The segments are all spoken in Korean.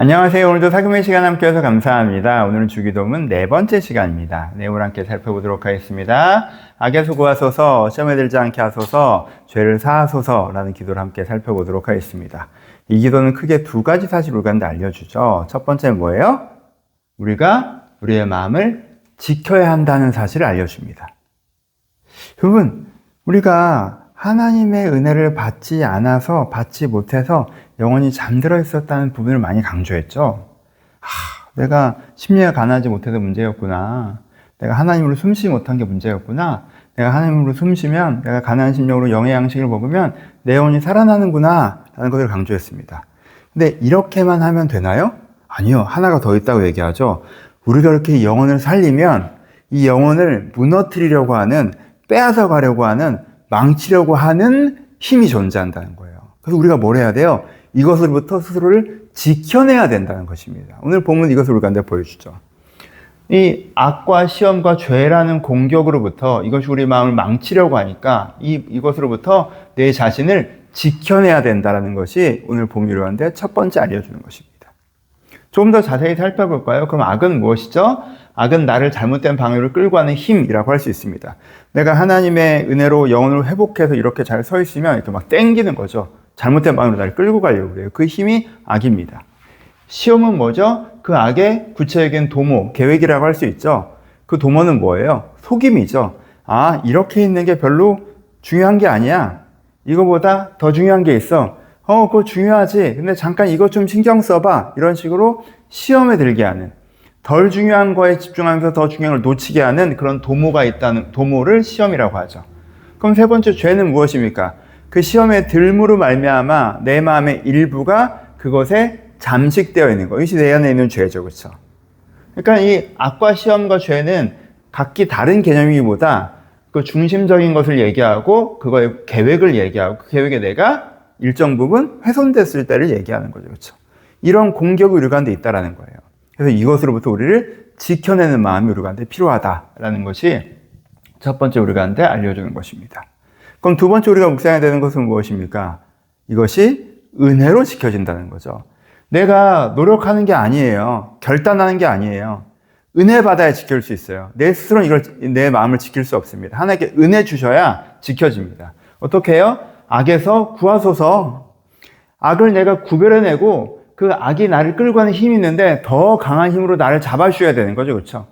안녕하세요. 오늘도 사금의 시간 함께 해서 감사합니다. 오늘은 주기도문 네 번째 시간입니다. 내용을 함께 살펴보도록 하겠습니다. 악에서 구하소서, 시험에 들지 않게 하소서, 죄를 사하소서라는 기도를 함께 살펴보도록 하겠습니다. 이 기도는 크게 두 가지 사실을 우리가 알려주죠. 첫 번째는 뭐예요? 우리가 우리의 마음을 지켜야 한다는 사실을 알려줍니다. 여러분, 우리가 하나님의 은혜를 받지 않아서, 받지 못해서 영혼이 잠들어 있었다는 부분을 많이 강조했죠. 내가 심리가 가난하지 못해서 문제였구나. 내가 하나님으로 숨쉬지 못한 게 문제였구나. 내가 하나님으로 숨쉬면, 내가 가난한 심령으로 영의 양식을 먹으면 내 영혼이 살아나는구나 라는 것을 강조했습니다. 근데 이렇게만 하면 되나요? 아니요. 하나가 더 있다고 얘기하죠. 우리가 이렇게 영혼을 살리면 이 영혼을 무너뜨리려고 하는, 빼앗아 가려고 하는, 망치려고 하는 힘이 존재한다는 거예요. 그래서 우리가 뭘 해야 돼요? 이것으로부터 스스로를 지켜내야 된다는 것입니다. 오늘 본문 이것을 우리가 보여주죠. 이 악과 시험과 죄라는 공격으로부터 이것이 우리 마음을 망치려고 하니까 이것으로부터 내 자신을 지켜내야 된다는 것이 오늘 본문 이루는데 첫 번째 알려주는 것입니다. 좀 더 자세히 살펴볼까요? 그럼 악은 무엇이죠? 악은 나를 잘못된 방향으로 끌고 가는 힘이라고 할 수 있습니다. 내가 하나님의 은혜로 영혼을 회복해서 이렇게 잘 서 있으면 이렇게 막 땡기는 거죠. 잘못된 방향으로 나를 끌고 가려고 그래요. 그 힘이 악입니다. 시험은 뭐죠? 그 악의 구체적인 도모, 계획이라고 할 수 있죠. 그 도모는 뭐예요? 속임이죠. 이렇게 있는 게 별로 중요한 게 아니야. 이거보다 더 중요한 게 있어. 그거 중요하지. 근데 잠깐 이것 좀 신경 써봐. 이런 식으로 시험에 들게 하는, 덜 중요한 거에 집중하면서 더 중요한 걸 놓치게 하는 그런 도모가 있다는, 도모를 시험이라고 하죠. 그럼 세 번째 죄는 무엇입니까? 그 시험에 들므로 말미암아 내 마음의 일부가 그것에 잠식되어 있는 거. 이것이 내 안에 있는 죄죠. 그렇죠? 그러니까 이 악과 시험과 죄는 각기 다른 개념이기보다 그 중심적인 것을 얘기하고 그거의 계획을 얘기하고 그 계획에 내가 일정 부분 훼손됐을 때를 얘기하는 거죠. 그렇죠? 이런 공격이 우리 가운데 있다라는 거예요. 그래서 이것으로부터 우리를 지켜내는 마음이 우리 가운데 필요하다라는 것이 첫 번째 우리 가운데 알려주는 것입니다. 그럼 두 번째 우리가 묵상해야 되는 것은 무엇입니까? 이것이 은혜로 지켜진다는 거죠. 내가 노력하는 게 아니에요. 결단하는 게 아니에요. 은혜 받아야 지킬 수 있어요. 내 스스로는 내 마음을 지킬 수 없습니다. 하나님께 은혜 주셔야 지켜집니다. 어떻게 해요? 악에서 구하소서. 악을 내가 구별해내고 그 악이 나를 끌고 가는 힘이 있는데 더 강한 힘으로 나를 잡아주셔야 되는 거죠. 그렇죠?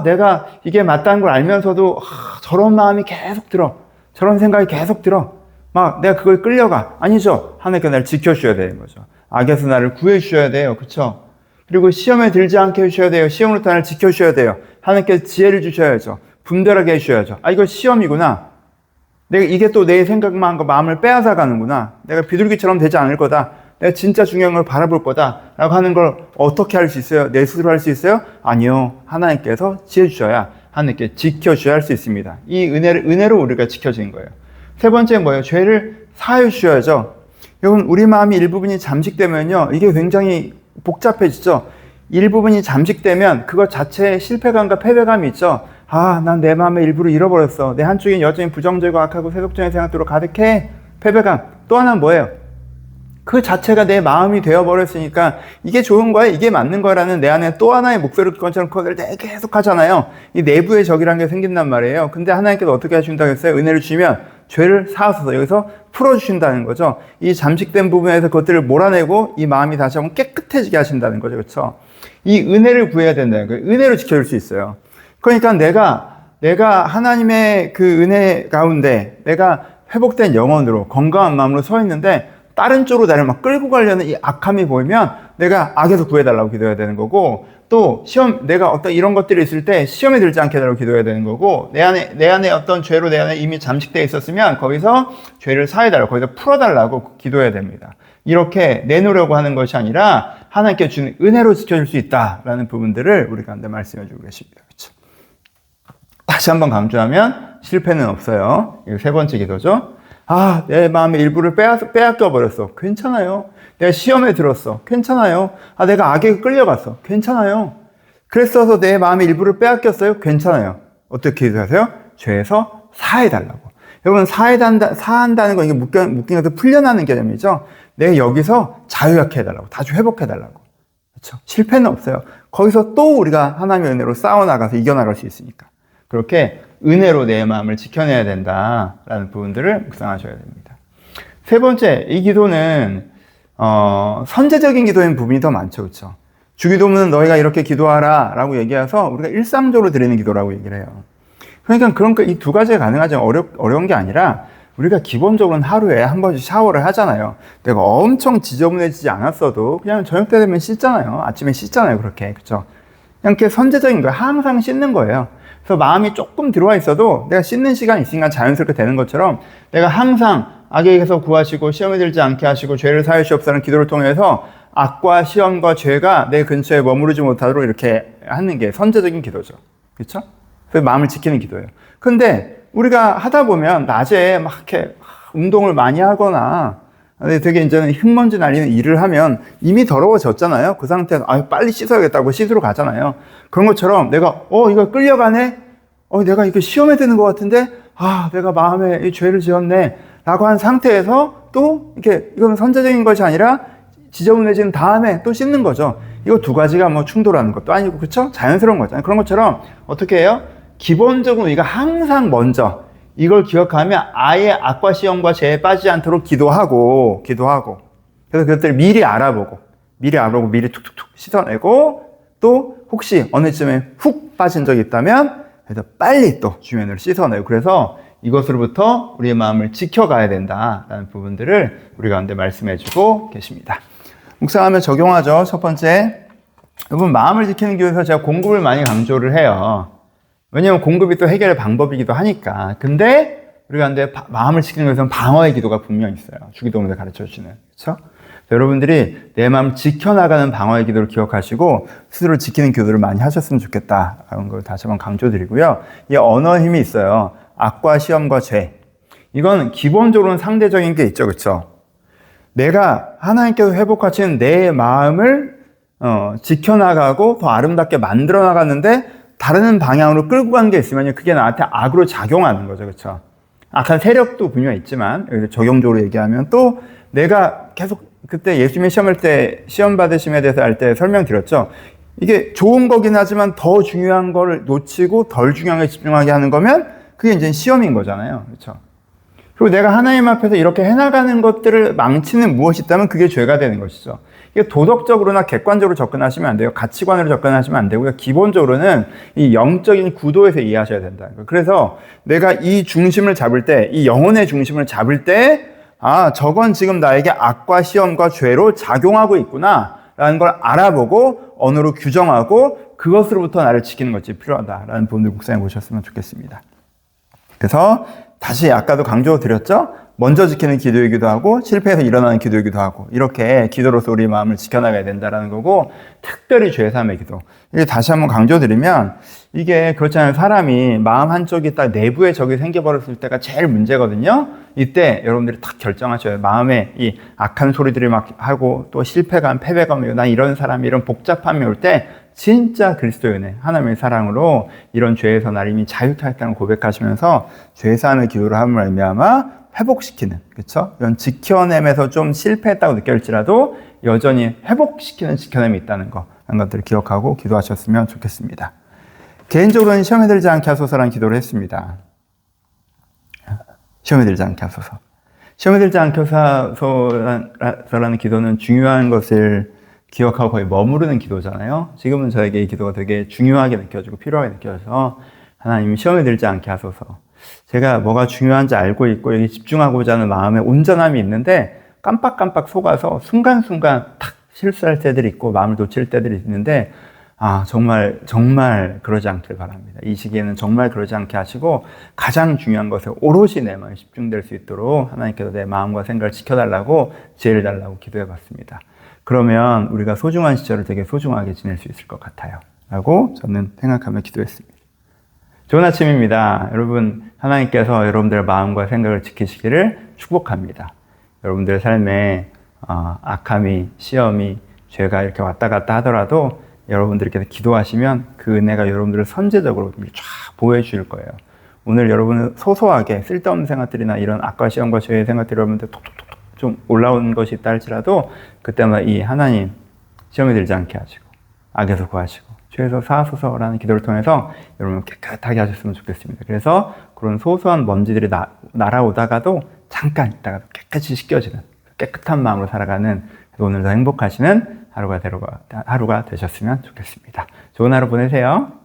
내가 이게 맞다는 걸 알면서도 저런 마음이 계속 들어. 저런 생각이 계속 들어. 막 내가 그걸 끌려가. 아니죠. 하나님께 나를 지켜주셔야 되는 거죠. 악에서 나를 구해주셔야 돼요. 그렇죠? 그리고 시험에 들지 않게 해주셔야 돼요. 시험으로부터 나를 지켜주셔야 돼요. 하나님께 지혜를 주셔야죠. 분별하게 해주셔야죠. 이거 시험이구나. 내가 이게 또 내 생각만 한 거 마음을 빼앗아 가는구나. 내가 비둘기처럼 되지 않을 거다. 내가 진짜 중요한 걸 바라볼 거다. 라고 하는 걸 어떻게 할 수 있어요? 내 스스로 할 수 있어요? 아니요. 하나님께서 지혜 주셔야, 하나님께 지켜주셔야 할 수 있습니다. 이 은혜로 우리가 지켜지는 거예요. 세 번째는 뭐예요? 죄를 사하여 주셔야죠. 여러분, 우리 마음이 일부분이 잠식되면요. 이게 굉장히 복잡해지죠. 일부분이 잠식되면 그것 자체에 실패감과 패배감이 있죠. 난 내 마음의 일부를 잃어버렸어. 내 한쪽엔 여전히 부정적이고 악하고 세속적인 생각들로 가득해. 패배감. 또 하나는 뭐예요? 그 자체가 내 마음이 되어버렸으니까 이게 좋은 거야, 이게 맞는 거라는 내 안에 또 하나의 목소리를 그것처럼 그걸 계속 하잖아요. 이 내부의 적이라는 게 생긴단 말이에요. 근데 하나님께서 어떻게 하신다고 했어요? 은혜를 주시면 죄를 사하소서. 여기서 풀어주신다는 거죠. 이 잠식된 부분에서 그것들을 몰아내고 이 마음이 다시 한번 깨끗해지게 하신다는 거죠. 그렇죠? 이 은혜를 구해야 된다는 거예요. 은혜로 지켜줄 수 있어요. 그러니까 내가 하나님의 그 은혜 가운데 내가 회복된 영혼으로 건강한 마음으로 서 있는데 다른 쪽으로 나를 막 끌고 가려는 이 악함이 보이면 내가 악에서 구해달라고 기도해야 되는 거고, 또 내가 어떤 이런 것들이 있을 때 시험에 들지 않게 해달라고 기도해야 되는 거고, 내 안에 어떤 죄로 내 안에 이미 잠식되어 있었으면 거기서 죄를 사해달라고, 거기서 풀어달라고 기도해야 됩니다. 이렇게 내놓으려고 하는 것이 아니라 하나님께 주는 은혜로 지켜줄 수 있다라는 부분들을 우리 가운데 말씀해 주고 계십니다. 그렇죠? 다시 한번 강조하면 실패는 없어요. 이거 세 번째 기도죠. 내 마음의 일부를 빼앗겨 버렸어. 괜찮아요. 내가 시험에 들었어. 괜찮아요. 내가 악에 끌려갔어. 괜찮아요. 그랬어서 내 마음의 일부를 빼앗겼어요. 괜찮아요. 어떻게 기도하세요? 죄에서 사해달라고. 여러분, 사한다는 건 이게 묶인 것도 풀려나는 개념이죠. 내가 여기서 자유하게 해달라고, 다시 회복해달라고. 그렇죠? 실패는 없어요. 거기서 또 우리가 하나님의 은혜로 싸워나가서 이겨나갈 수 있으니까. 그렇게 은혜로 내 마음을 지켜내야 된다라는 부분들을 묵상하셔야 됩니다. 세 번째, 이 기도는 선제적인 기도인 부분이 더 많죠. 그렇죠? 주기도문은 너희가 이렇게 기도하라 라고 얘기해서 우리가 일상적으로 드리는 기도라고 얘기를 해요. 그러니까 이 두 가지가 가능하죠. 어려운 게 아니라 우리가 기본적으로는 하루에 한 번씩 샤워를 하잖아요. 내가 엄청 지저분해지지 않았어도 그냥 저녁 때 되면 씻잖아요. 아침에 씻잖아요. 그렇게. 그렇죠? 그냥 그게 선제적인 거예요. 항상 씻는 거예요. 그래서 마음이 조금 들어와 있어도 내가 씻는 시간이 있으니까 자연스럽게 되는 것처럼 내가 항상 악에게서 구하시고 시험에 들지 않게 하시고 죄를 사하여 주옵소서라는 기도를 통해서 악과 시험과 죄가 내 근처에 머무르지 못하도록 이렇게 하는 게 선제적인 기도죠. 그렇죠? 그래서 마음을 지키는 기도예요. 근데 우리가 하다 보면 낮에 막 이렇게 운동을 많이 하거나 되게 이제는 흙먼지 날리는 일을 하면 이미 더러워졌잖아요. 그 상태에서 빨리 씻어야겠다고 씻으러 가잖아요. 그런 것처럼 내가 이거 끌려가네? 내가 이거 시험에 드는 것 같은데 내가 마음에 이 죄를 지었네 라고 한 상태에서 또 이렇게 이건 선제적인 것이 아니라 지저분해진 다음에 또 씻는 거죠. 이거 두 가지가 뭐 충돌하는 것도 아니고 그렇죠? 자연스러운 거잖아요. 그런 것처럼 어떻게 해요? 기본적으로 우리가 항상 먼저 이걸 기억하면 아예 악과 시험과 죄에 빠지지 않도록 기도하고 그래서 그것들을 미리 알아보고 미리 툭툭툭 씻어내고 또 혹시 어느 쯤에 훅 빠진 적이 있다면 그래서 빨리 또 주변을 씻어내고 그래서 이것으로부터 우리의 마음을 지켜가야 된다라는 부분들을 우리 가운데 말씀해주고 계십니다. 묵상하면 적용하죠. 첫 번째, 여러분 마음을 지키는 기도에서 제가 공급을 많이 강조를 해요. 왜냐하면 공급이 또 해결의 방법이기도 하니까. 근데 우리가 근데 마음을 지키는 것에서는 방어의 기도가 분명히 있어요. 주기도문에 가르쳐 주시는. 그렇죠? 여러분들이 내 마음 지켜나가는 방어의 기도를 기억하시고 스스로 지키는 기도를 많이 하셨으면 좋겠다라는 걸 다시 한번 강조드리고요. 이 언어의 힘이 있어요. 악과 시험과 죄. 이건 기본적으로는 상대적인 게 있죠. 그렇죠? 내가 하나님께서 회복하시는 내 마음을 지켜나가고 더 아름답게 만들어 나가는데 다른 방향으로 끌고 가는 게 있으면 그게 나한테 악으로 작용하는 거죠. 그렇죠? 악한 세력도 분명히 있지만 여기서 적용적으로 얘기하면 또 내가 계속 그때 예수님의 시험 받으심에 대해서 할 때 설명드렸죠. 이게 좋은 거긴 하지만 더 중요한 걸 놓치고 덜 중요한 게 집중하게 하는 거면 그게 이제 시험인 거잖아요. 그렇죠? 그리고 내가 하나님 앞에서 이렇게 해나가는 것들을 망치는 무엇이 있다면 그게 죄가 되는 것이죠. 이게 도덕적으로나 객관적으로 접근하시면 안 돼요. 가치관으로 접근하시면 안 되고요. 기본적으로는 이 영적인 구도에서 이해하셔야 된다는 거예요. 그래서 내가 이 중심을 잡을 때, 이 영혼의 중심을 잡을 때, 저건 지금 나에게 악과 시험과 죄로 작용하고 있구나 라는 걸 알아보고 언어로 규정하고 그것으로부터 나를 지키는 것이 필요하다라는 부분들 묵상해 보셨으면 좋겠습니다. 그래서 다시 아까도 강조드렸죠? 먼저 지키는 기도이기도 하고 실패해서 일어나는 기도이기도 하고 이렇게 기도로서 우리 마음을 지켜나가야 된다는 거고 특별히 죄사함의 기도. 이게 다시 한번 강조드리면 이게 그렇잖아요. 사람이 마음 한쪽이 딱 내부에 적이 생겨버렸을 때가 제일 문제거든요. 이때 여러분들이 딱 결정하셔요. 마음에 이 악한 소리들이 막 하고 또 실패감, 패배감, 난 이런 사람 이런 복잡함이 올 때 진짜 그리스도의 은혜, 하나님의 사랑으로 이런 죄에서 날 이미 자유케 하였다는 고백하시면서 죄사함의 기도를 함을 말미암아 회복시키는, 그렇죠? 이런 지켜냄에서 좀 실패했다고 느낄지라도 여전히 회복시키는 지켜냄이 있다는 거, 이런 것들을 기억하고 기도하셨으면 좋겠습니다. 개인적으로는 시험에 들지 않게 하소서라는 기도를 했습니다. 시험에 들지 않게 하소서. 시험에 들지 않게 하소서라는 기도는 중요한 것을 기억하고 거의 머무르는 기도잖아요. 지금은 저에게 이 기도가 되게 중요하게 느껴지고 필요하게 느껴져서 하나님 시험에 들지 않게 하소서. 제가 뭐가 중요한지 알고 있고 여기 집중하고자 하는 마음에 온전함이 있는데 깜빡깜빡 속아서 순간순간 탁 실수할 때들이 있고 마음을 놓칠 때들이 있는데 정말 그러지 않길 바랍니다. 이 시기에는 정말 그러지 않게 하시고 가장 중요한 것에 오롯이 내 마음이 집중될 수 있도록 하나님께서 내 마음과 생각을 지켜달라고 지혜를 달라고 기도해 봤습니다. 그러면 우리가 소중한 시절을 되게 소중하게 지낼 수 있을 것 같아요. 라고 저는 생각하며 기도했습니다. 좋은 아침입니다. 여러분, 하나님께서 여러분들의 마음과 생각을 지키시기를 축복합니다. 여러분들의 삶에 악함이, 시험이, 죄가 이렇게 왔다 갔다 하더라도 여러분들께서 기도하시면 그 은혜가 여러분들을 선제적으로 쫙 보호해 주실 거예요. 오늘 여러분은 소소하게 쓸데없는 생각들이나 이런 악과 시험과 죄의 생각들이 여러분들 톡톡톡톡 좀 올라온 것이 있다 할지라도 그때마다 이 하나님 시험에 들지 않게 하시고 악에서 구하시고 죄에서 사하소서라는 기도를 통해서 여러분 깨끗하게 하셨으면 좋겠습니다. 그래서 그런 소소한 먼지들이 날아오다가도 잠깐 있다가도 깨끗이 씻겨지는 깨끗한 마음으로 살아가는 오늘도 행복하시는 하루가 되셨으면 좋겠습니다. 좋은 하루 보내세요.